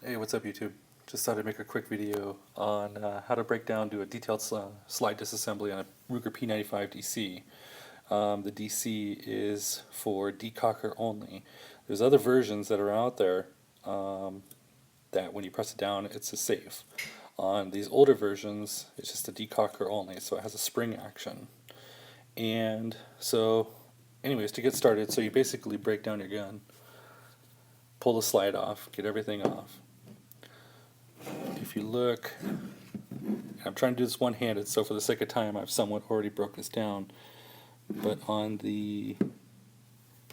Hey, what's up YouTube? Just thought I'd make a quick video on how to break down, do a detailed slide disassembly on a Ruger P95DC. The DC is for decocker only. There's other versions that are out there that when you press it down it's a safe. On these older versions it's just a decocker only, so it has a spring action. And so anyways, to get started, so you basically break down your gun, pull the slide off, get everything off. If you look, I'm trying to do this one-handed, so for the sake of time I've somewhat already broke this down, but on the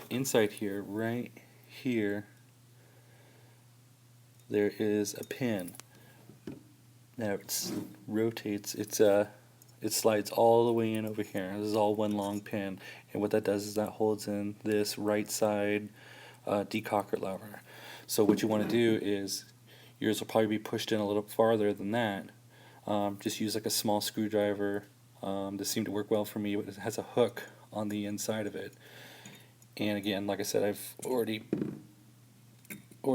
inside here, right here, there is a pin. Now it rotates, it slides all the way in over here. This is all one long pin, and what that does is that holds in this right side decocker lever. So what you want to do is, yours will probably be pushed in a little farther than that. Just use like a small screwdriver. This seemed to work well for me. It has a hook on the inside of it. And again, like I said, I've already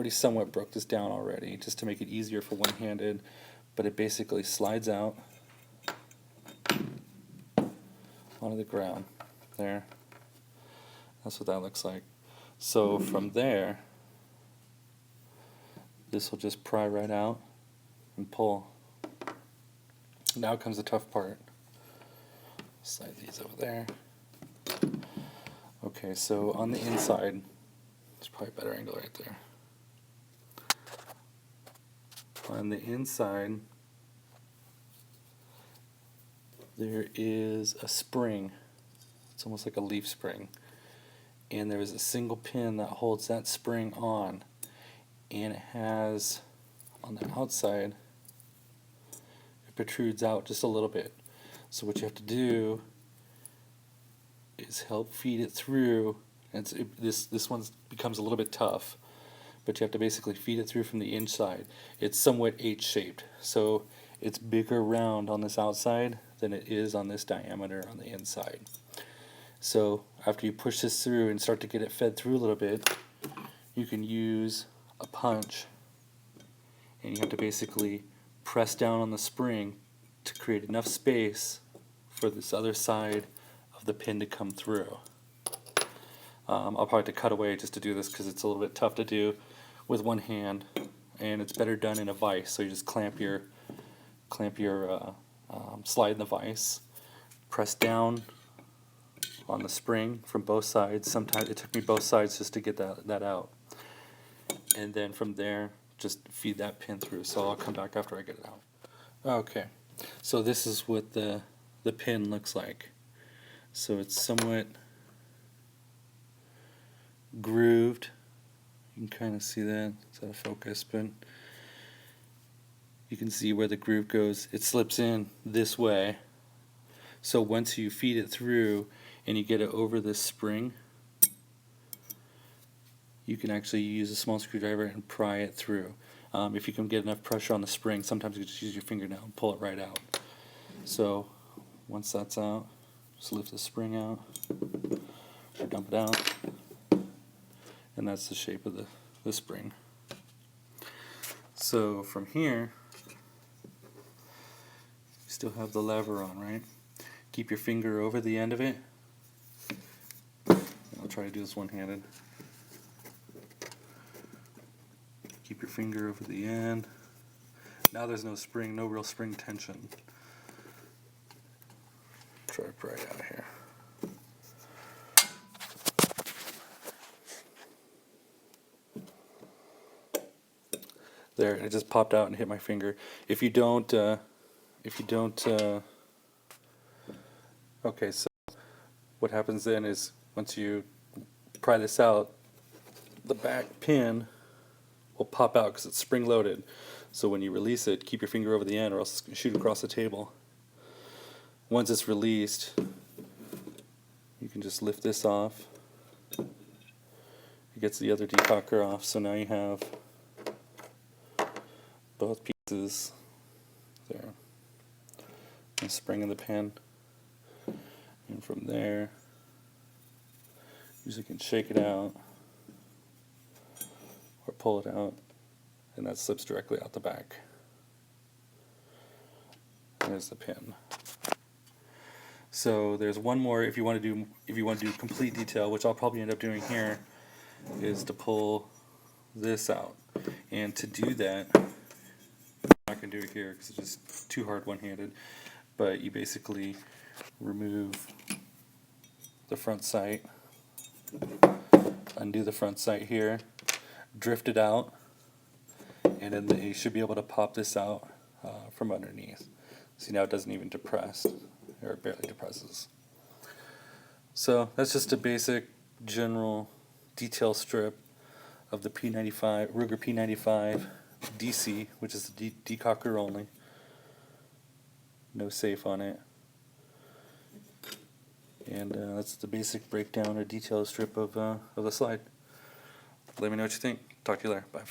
somewhat broke this down already, just to make it easier for one-handed. But it basically slides out onto the ground. There. That's what that looks like. So from there, this will just pry right out and pull. Now comes the tough part. Slide these over there. Okay, so on the inside, it's probably a better angle right there. On the inside, there is a spring. It's almost like a leaf spring. And there is a single pin that holds that spring on. And it has, on the outside, it protrudes out just a little bit. So what you have to do is help feed it through. And this one becomes a little bit tough, but you have to basically feed it through from the inside. It's somewhat H-shaped, so it's bigger round on this outside than it is on this diameter on the inside. So after you push this through and start to get it fed through a little bit, you can use a punch, and you have to basically press down on the spring to create enough space for this other side of the pin to come through. I'll probably have to cut away just to do this because it's a little bit tough to do with one hand, and it's better done in a vise. So you just clamp your slide in the vise, press down on the spring from both sides. Sometimes it took me both sides just to get that out. And then from there, just feed that pin through. So I'll come back after I get it out. Okay, so this is what the pin looks like. So it's somewhat grooved. You can kind of see that. It's out of focus, but you can see where the groove goes. It slips in this way. So once you feed it through and you get it over this spring, you can actually use a small screwdriver and pry it through. If you can get enough pressure on the spring, sometimes you just use your fingernail and pull it right out. So once that's out, just lift the spring out or dump it out, and that's the shape of the spring. So from here, you still have the lever on, right? Keep your finger over the end of it. I'll try to do this one-handed. Keep your finger over the end. Now there's no spring, no real spring tension. Try to pry it out here. There, it just popped out and hit my finger. If you don't, okay, so what happens then is once you pry this out, the back pin will pop out because it's spring loaded. So when you release it, keep your finger over the end or else it's going to shoot across the table. Once it's released, you can just lift this off. It gets the other decocker off, so now you have both pieces there. The spring in the pin. And from there, usually can shake it out or pull it out and that slips directly out the back. There's the pin. So there's one more if you want to do complete detail, which I'll probably end up doing here, is to pull this out. And to do that, I'm not going to do it here because it's just too hard one-handed, but you basically remove the front sight, undo the front sight here, drift it out, and then you should be able to pop this out from underneath. See, now it doesn't even depress, or it barely depresses. So that's just a basic general detail strip of the P95 Ruger P95DC, which is the decocker only. No safe on it. And that's the basic breakdown or detail strip of the slide. Let me know what you think. Talk to you later. Bye.